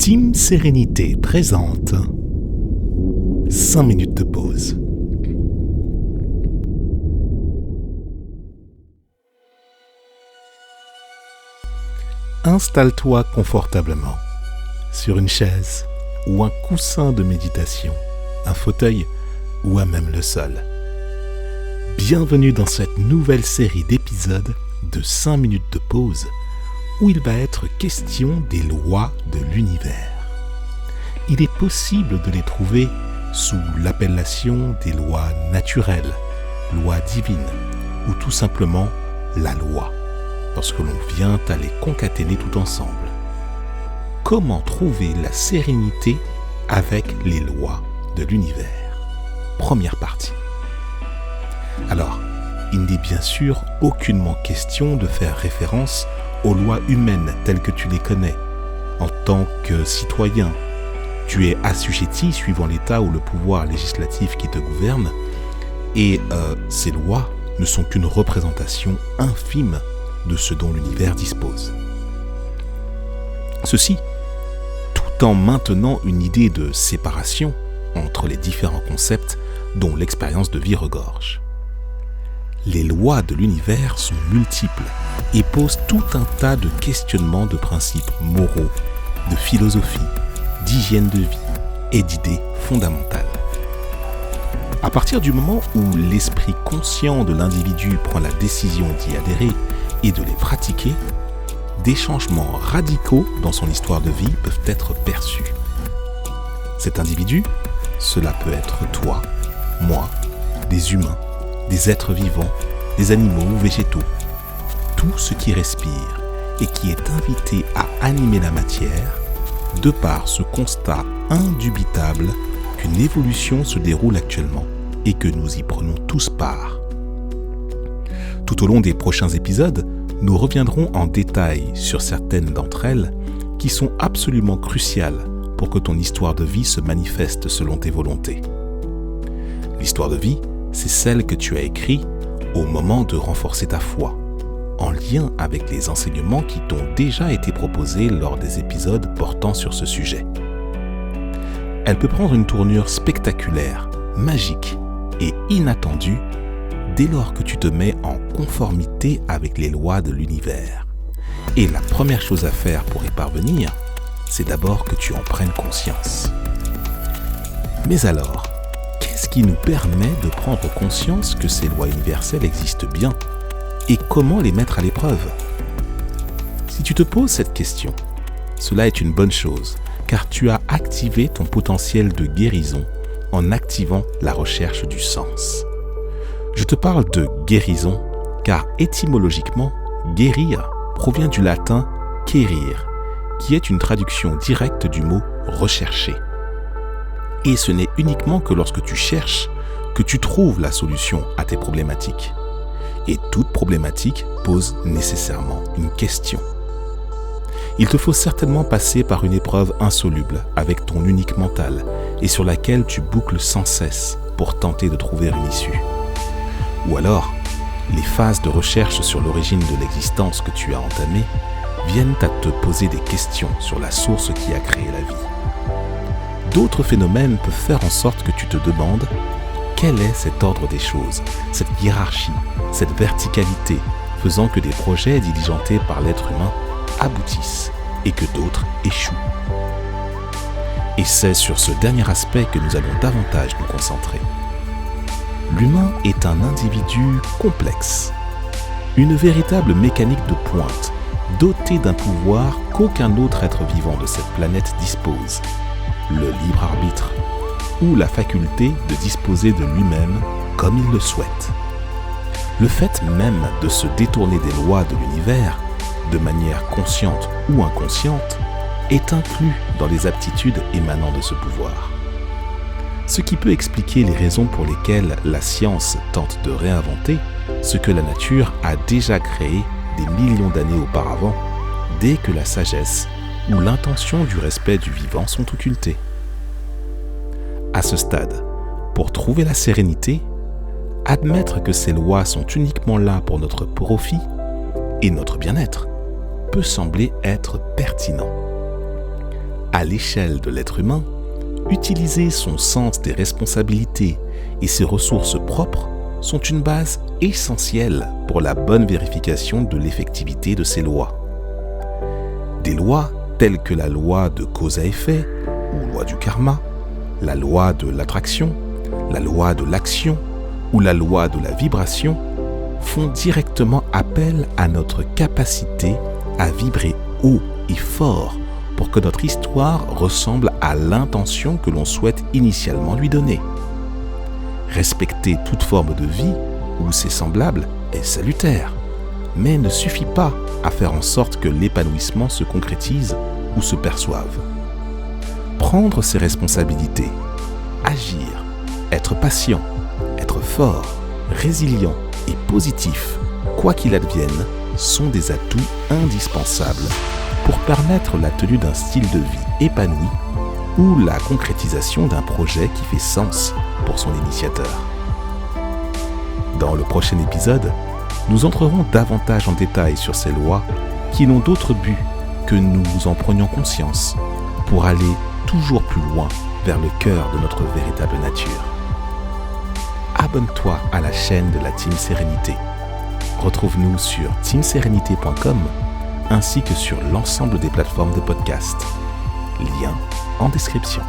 Team Sérénité présente 5 minutes de pause. Installe-toi confortablement sur une chaise ou un coussin de méditation, un fauteuil ou à même le sol. Bienvenue dans cette nouvelle série d'épisodes de 5 minutes de pause où il va être question des lois de l'univers. Il est possible de les trouver sous l'appellation des lois naturelles, lois divines ou tout simplement la loi, lorsque l'on vient à les concaténer tout ensemble. Comment trouver la sérénité avec les lois de l'univers? Première partie. Alors, il n'est bien sûr aucunement question de faire référence aux lois humaines telles que tu les connais. En tant que citoyen, tu es assujetti suivant l'État ou le pouvoir législatif qui te gouverne, et ces lois ne sont qu'une représentation infime de ce dont l'univers dispose. Ceci, tout en maintenant une idée de séparation entre les différents concepts dont l'expérience de vie regorge. Les lois de l'univers sont multiples et posent tout un tas de questionnements de principes moraux, de philosophie, d'hygiène de vie et d'idées fondamentales. À partir du moment où l'esprit conscient de l'individu prend la décision d'y adhérer et de les pratiquer, des changements radicaux dans son histoire de vie peuvent être perçus. Cet individu, cela peut être toi, moi, des humains, des êtres vivants, des animaux ou végétaux, tout ce qui respire et qui est invité à animer la matière, de par ce constat indubitable qu'une évolution se déroule actuellement et que nous y prenons tous part. Tout au long des prochains épisodes, nous reviendrons en détail sur certaines d'entre elles qui sont absolument cruciales pour que ton histoire de vie se manifeste selon tes volontés. L'histoire de vie, c'est celle que tu as écrite au moment de renforcer ta foi, en lien avec les enseignements qui t'ont déjà été proposés lors des épisodes portant sur ce sujet. Elle peut prendre une tournure spectaculaire, magique et inattendue dès lors que tu te mets en conformité avec les lois de l'univers. Et la première chose à faire pour y parvenir, c'est d'abord que tu en prennes conscience. Mais alors, qu'est-ce qui nous permet de prendre conscience que ces lois universelles existent bien et comment les mettre à l'épreuve? Si tu te poses cette question, cela est une bonne chose car tu as activé ton potentiel de guérison en activant la recherche du sens. Je te parle de guérison car étymologiquement, guérir provient du latin querir, qui est une traduction directe du mot rechercher. Et ce n'est uniquement que lorsque tu cherches que tu trouves la solution à tes problématiques. Et toute problématique pose nécessairement une question. Il te faut certainement passer par une épreuve insoluble avec ton unique mental et sur laquelle tu boucles sans cesse pour tenter de trouver une issue. Ou alors, les phases de recherche sur l'origine de l'existence que tu as entamées viennent à te poser des questions sur la source qui a créé la vie. D'autres phénomènes peuvent faire en sorte que tu te demandes quel est cet ordre des choses, cette hiérarchie, cette verticalité, faisant que des projets diligentés par l'être humain aboutissent et que d'autres échouent. Et c'est sur ce dernier aspect que nous allons davantage nous concentrer. L'humain est un individu complexe, une véritable mécanique de pointe, dotée d'un pouvoir qu'aucun autre être vivant de cette planète dispose. Le libre arbitre, ou la faculté de disposer de lui-même comme il le souhaite. Le fait même de se détourner des lois de l'univers, de manière consciente ou inconsciente, est inclus dans les aptitudes émanant de ce pouvoir. Ce qui peut expliquer les raisons pour lesquelles la science tente de réinventer ce que la nature a déjà créé des millions d'années auparavant, dès que la sagesse ou l'intention du respect du vivant sont occultées. À ce stade, pour trouver la sérénité, admettre que ces lois sont uniquement là pour notre profit et notre bien-être peut sembler être pertinent. À l'échelle de l'être humain, utiliser son sens des responsabilités et ses ressources propres sont une base essentielle pour la bonne vérification de l'effectivité de ces lois. Des lois telles que la loi de cause à effet ou loi du karma, la loi de l'attraction, la loi de l'action ou la loi de la vibration font directement appel à notre capacité à vibrer haut et fort pour que notre histoire ressemble à l'intention que l'on souhaite initialement lui donner. Respecter toute forme de vie ou ses semblables est salutaire, mais ne suffit pas à faire en sorte que l'épanouissement se concrétise ou se perçoive. Prendre ses responsabilités, agir, être patient, être fort, résilient et positif, quoi qu'il advienne, sont des atouts indispensables pour permettre la tenue d'un style de vie épanoui ou la concrétisation d'un projet qui fait sens pour son initiateur. Dans le prochain épisode, nous entrerons davantage en détail sur ces lois qui n'ont d'autre but que nous en prenions conscience pour aller toujours plus loin vers le cœur de notre véritable nature. Abonne-toi à la chaîne de la Team Sérénité. Retrouve-nous sur teamserenité.com ainsi que sur l'ensemble des plateformes de podcast. Lien en description.